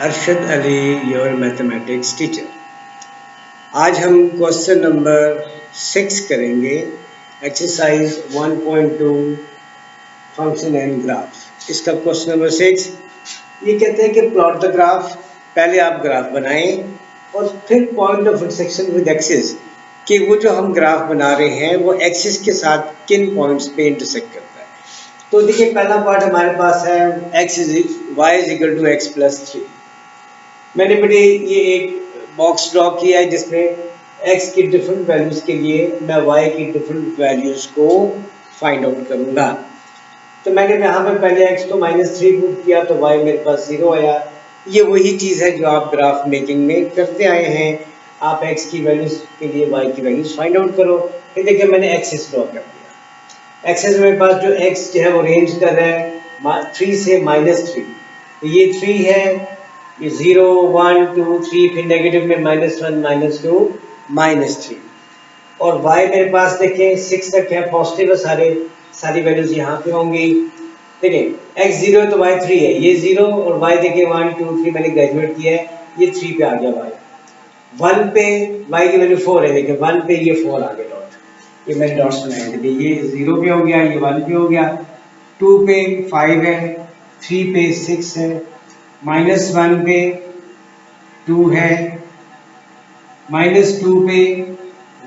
Arshad Ali, your mathematics teacher. आज हम question number 6 करेंगे। Exercise 1.2 function and graph. इसका क्वेश्चन नंबर 6 ये कहते हैं कि प्लॉट द ग्राफ। पहले आप ग्राफ बनाएं और फिर point of intersection with axis, कि वो जो हम ग्राफ बना रहे हैं वो एक्सिस के साथ किन पॉइंट्स पे इंटरसेक्ट करता है। तो देखिए, पहला पार्ट हमारे पास है y is equal to x plus 3। मैंने बेटे ये एक बॉक्स ड्रॉ किया है जिसमें x की डिफरेंट वैल्यूज के लिए मैं y की डिफरेंट वैल्यूज को फाइंड आउट करूंगा। तो मैंने यहाँ पे पहले x को -3 पुट किया तो y मेरे पास 0 आया। ये वही चीज़ है जो आप ग्राफ मेकिंग में करते आए हैं। आप x की वैल्यूज के लिए y की वैल्यूज फाइंड आउट करो। फिर देखिए मैंने एक्सिस ड्रॉ कर दिया। एक्सिस मेरे पास जो x जो है वो रेंज कर रहा है 3 से -3। तो ये 3 है, ये 0 1 2 3, फिर नेगेटिव में -1 -2 -3। और y मेरे पास देखें 6 तक है, पॉजिटिव है, सारी वैल्यूज यहाँ पे होंगी। देखिए x 0 है तो y 3 है, ये 0 और y देखिए 1 2 3 मैंने ग्रेजुएट किया है, ये 3 पे आ गया y। 1 पे y की वैल्यू 4 है, देखिए 1 पे ये 4 आ गया डॉट, ये मैंने डॉट्स बनाए। देखिए ये 0 पे हो गया, ये 1 पे हो गया, 2 पे 5 है, 3 पे 6 है, -1 पे 2 है, -2 पे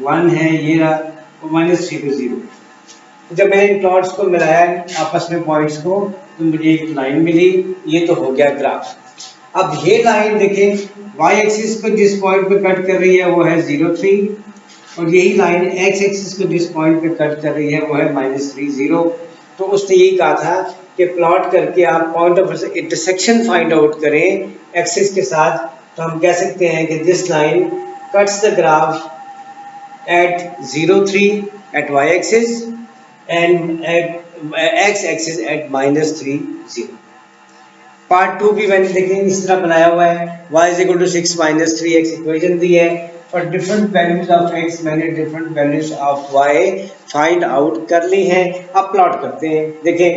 1 है, ये रहा, और -3 पे 0। तो जब मैंने इन प्लॉट्स को मिलाया आपस में पॉइंट्स को तो मुझे एक लाइन मिली। ये तो हो गया ग्राफ। अब ये लाइन देखें, y एक्सिस को जिस पॉइंट पे कट कर रही है वो है 0 3, और यही लाइन x एक्सिस को जिस पॉइंट पे कट कर रही है वो है -3 0। तो उसने यही कहा था कि प्लॉट करके आप point of intersection find out करें एक्सिस के साथ। तो हम कह सकते हैं कि this line cuts the graph at 0 3 at y axis and at x axis at -3 0। Part 2 भी मैंने देखें इस तरह बनाया हुआ है। y is equal to 6 - 3x equation दी है। For different values of x मैंने different values of y find out कर ली हैं। अब प्लॉट करते हैं। देखें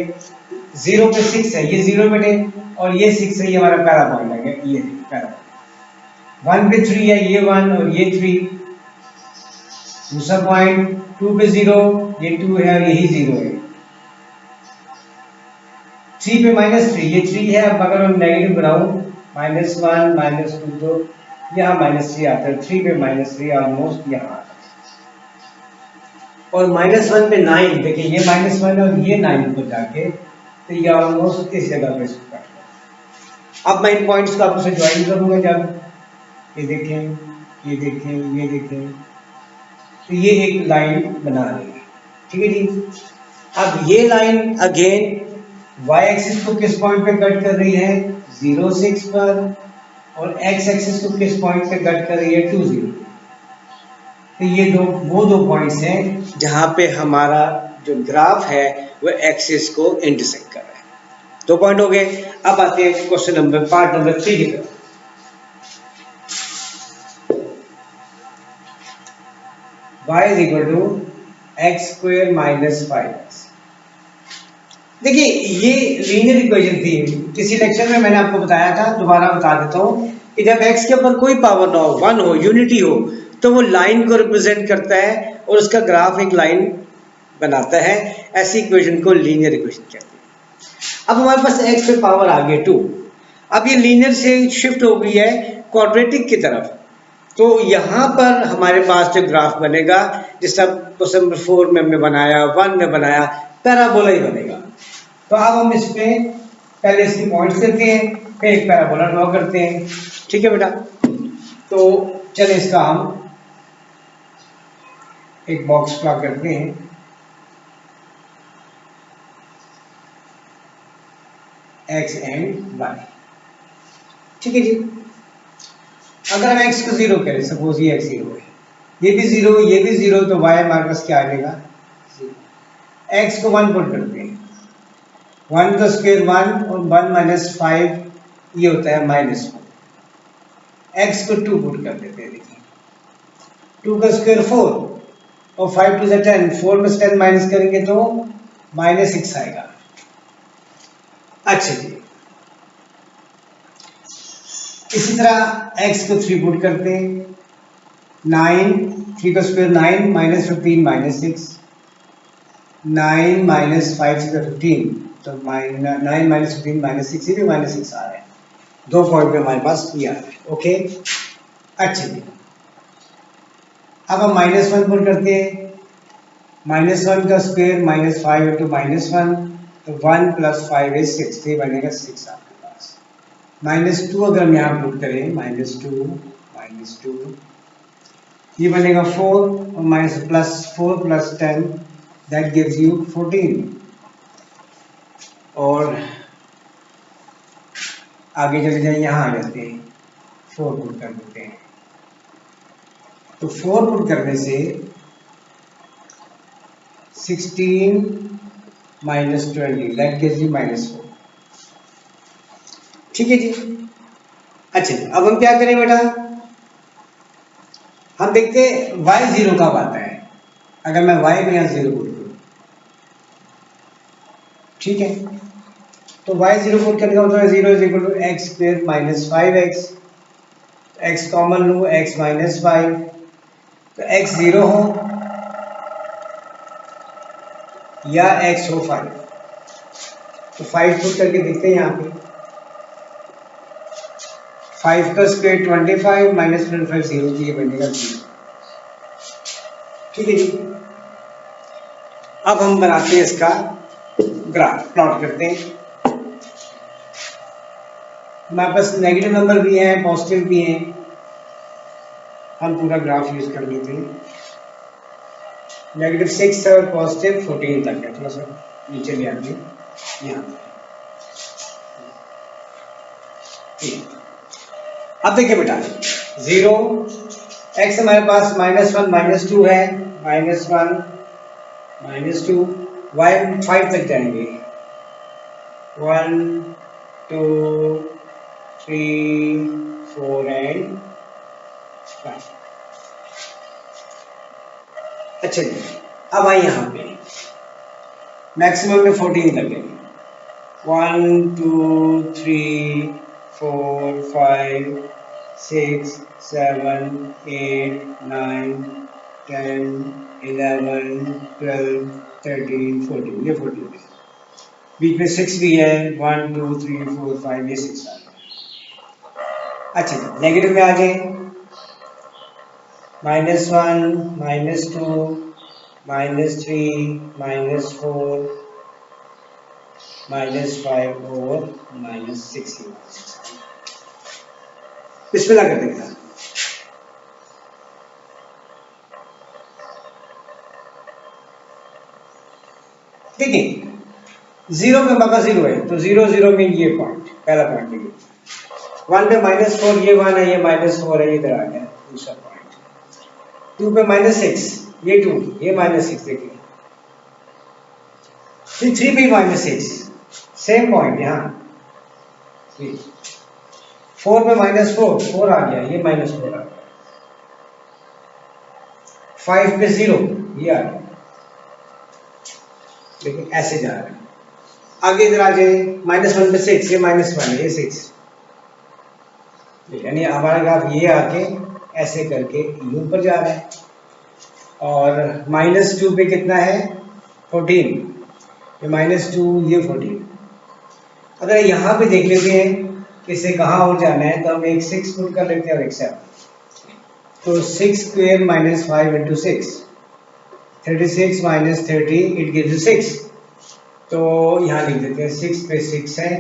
0 पे 6 है, ये 0 बेटे, और ये 6 है, ये हमारा पहला पॉइंट है। ये पहला 1 पे 3 है, ये 1 और ये 3। दूसरा पॉइंट 2 पे 0, ये 2 है और यही 0 है। 3 पे -3, ये 3 है। अब अगर हम नेगेटिव बनाऊं -1 -2 तो यहाँ -3 आता है। 3 पे -3 ऑलमोस्ट यहाँ आता है। और -1 पे 9, देखिए ये -1 और ये 9 को जाके तो ये ऑलमोस्ट इस जगह पे इसको काट। अब मैं इन पॉइंट्स को आपसे ज्वाइन करूंगा। जब ये देखें, ये देखें, ये देखें, तो ये एक लाइन बना रही है। ठीक है जी। अब ये लाइन अगेन y एक्सिस को किस पॉइंट पे कट कर रही है 0 6 पर, और x एक्सिस को किस पॉइंट पे कट कर रही है 2 0। तो ये वो दो पॉइंट्स हैं जहां पे हमारा जो ग्राफ है वो एक्सिस को इंटरसेक्ट कर रहा है। 2 पॉइंट हो गए। अब आते हैं क्वेश्चन नंबर पार्ट नंबर 3 की तरफ। y is equal to x square minus 5x। देखिए ये लीनियर इक्वेशन थी। किसी लेक्चर में मैंने आपको बताया था, दोबारा बता देता हूँ कि जब x के ऊपर कोई पावर ना हो, 1 हो, यूनिटी हो, तो वो लाइन को रिप्रेजेंट करता है और उसका ग्राफ एक लाइन बनाता है। ऐसी इक्वेशन को लीनियर इक्वेशन कहते हैं। अब हमारे पास x पे पावर आ गई 2। अब ये लीनियर से शिफ्ट हो गई है क्वाड्रेटिक की तरफ। तो यहाँ पर हमारे पास जो ग्राफ बनेगा, जिस तरह क्वेश्चन नंबर 4 में हमने बनाया, 1 में बनाया, पैराबोला ही बनेगा। तो अब हम इस पे पहले इसकी पॉइंट्स देते हैं, फिर एक पैराबोला ड्रॉ करते हैं। ठीक है बेटा। तो चलिए इसका हम एक बॉक्स ड्रॉ करते हैं। x and y। ठीक है जी। अगर हम x को 0 करें, सपोज ये x 0 है, ये भी 0, ये भी 0, तो y हमारे पास क्या आएगा 0। x को 1 पुट करते हैं, 1 का स्क्वायर 1 और 1 - 5 ये होता है -4। x को 2 पुट कर देते हैं। देखिए 2 का स्क्वायर 4 और 5 2 10, 4 में से 10 माइनस करेंगे तो -6 आएगा। अच्छा जी। इसी तरह x को 3 पुट करते हैं, 9, 3 का स्क्वायर 9 माइनस 15 माइनस 6, 9 माइनस 5 से 15, तो 9 माइनस 15 माइनस 6, भी माइनस 6 आ रहा है, 2 पॉइंट पे हमारे पास ये आ रहा है। ओके, अच्छा जी, अब हम माइनस 1 पुट करते हैं, माइनस 1 का स्क्वायर माइनस 5 इंटू माइनस 1, तो 1 प्लस 5 इज 6, तो ये बनेगा 6 आपके पास। माइनस 2 अगर हम यहाँ पुट करें, माइनस टू ये बनेगा 4, और minus plus 4 plus 10 that gives you 14, और आगे चले जाए, यहाँ आ जाते हैं, 4 पुट कर देते हैं, तो 4 पुट करने से 16 minus 20 that gives you minus 4। ठीक है जी। अच्छा, अब हम क्या करें बेटा, हम देखते हैं y 0 कब आता है, अगर मैं y में यहाँ 0 पुट करूँ, ठीक है, तो y 0 पुट करने का मतलब है 0 is equal to x square minus 5x, x common लूँ, x माइनस 5, तो x 0 हो या x हो 5, तो 5 पुट करके देखते हैं, यहाँ पे 5 का स्क्वायर 25 माइनस 25 0, ये बनेगा 0। ठीक है जी। अब हम बनाते हैं इसका ग्राफ, प्लॉट करते हैं। हमारे पास नेगेटिव नंबर भी हैं, पॉजिटिव भी हैं, हम पूरा ग्राफ यूज कर लेते हैं। नेगेटिव 6 है और पॉजिटिव 14 तक है, थोड़ा सा नीचे ले आते हैं यहाँ। अब देखिए बेटा, 0 x हमारे पास -1 -2 है, -1 -2, y 5 तक जाएंगे, 1 2 3 4 एंड 5। अच्छा जी, अब आइए यहाँ पे मैक्सिमम में 14 तक है, 1 2 3 4 5 6 7 8 9 10 11 12 13 14, ये 14 है, बीच में 6 भी है, 1 2 3 4 5, ये 6 आ गया। अच्छा, नेगेटिव में आ गए, -1 -2 -3 -4 -5 और -6। बिस्मिल्लाह कर देगा। देखिए, 0 पे हमारे पास 0 है, तो 0 0 में ये पॉइंट, पहला पॉइंट है, 1 पे -4, ये 1 है, ये -4 है, इधर आ गया दूसरा पॉइंट। 2 पे -6, ये 2, ये -6, देखिए 3 पे -6, सेम पॉइंट यहाँ। 4 पे -4, 4 आ गया, ये -4 आ गया। 5 पे 0, ये आ गया, देखिए ऐसे जा रहा है। आगे इधर आ जाए, -1 पे 6, ये -1 है, ये 6, यानी हमारा ग्राफ ये आके ऐसे करके यू पर जा रहा है। और -2 पे कितना है, 14, ये -2, ये 14। अगर यहाँ पे देख लेते हैं कि इसे कहाँ और जाना है, तो हम एक 6 पुट कर लेते हैं और एक 7, तो 6 square -5 into 6, 36 -30 it gives you 6, तो यहाँ लिख देते हैं 6 पे 6 है,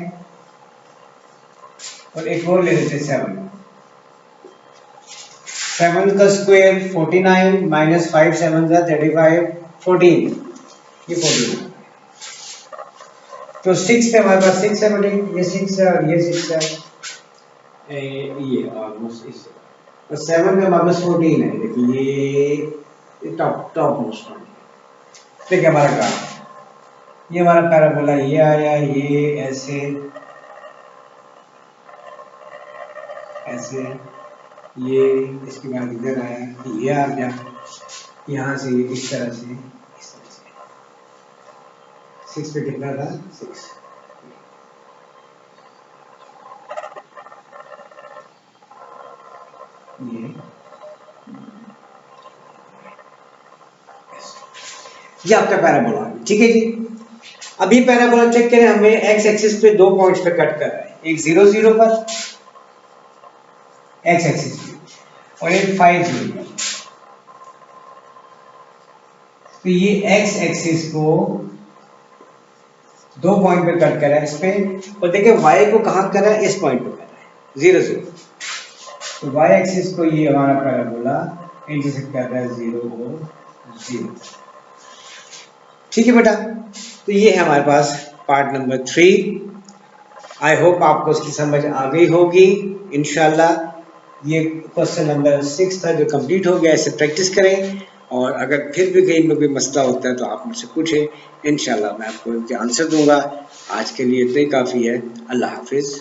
और एक और ले लेते हैं 7, 7 का स्क्वायर 49 -5 7 का 35 14, ये 14, तो 6 पे हमारे पास 6 है बेटे, ये 6 है और ये 6 है, ये ऑलमोस्ट इस, और 7 का हमारे पास 14 है, देखिए ये टॉप मोस्ट पॉइंट। देखिए हमारा ग्राफ, ये हमारा पैराबोला ये आया, ये ऐसे ऐसे, ये इसके बाद इधर आया, ये आ गया, यहाँ से इस तरह से, इस तरह से 6 पे कितना था, 6। ये आपका पैराबोला, ठीक है जी। अभी पैराबोला चेक करें, हमें एक्स एक्सिस पे 2 पॉइंट्स पे कट कर रहा है, एक 0 0 पर एक्स एक्सिस पे और एक 5 0 पर। तो ये एक्स एक्सिस को 2 पॉइंट पे कट कर रहा है इस पे, और देखिए वाई को कहाँ कर रहा है, इस पॉइंट पे कर रहा है 0 0। तो वाई एक्सिस को ये हमारा पैराबोला इंटरसेक्ट कर रहा है 0 और 0, ठीक है बेटा। तो ये है हमारे पास पार्ट नंबर 3। आई होप आपको उसकी समझ आ गई होगी इंशाल्लाह। ये क्वेश्चन नंबर 6 था जो कंप्लीट हो गया। इसे प्रैक्टिस करें, और अगर फिर भी कहीं में कोई मसला होता है तो आप मुझसे पूछें, इंशाल्लाह मैं आपको इनके आंसर दूंगा। आज के लिए इतना ही काफ़ी है। अल्लाह हाफिज़।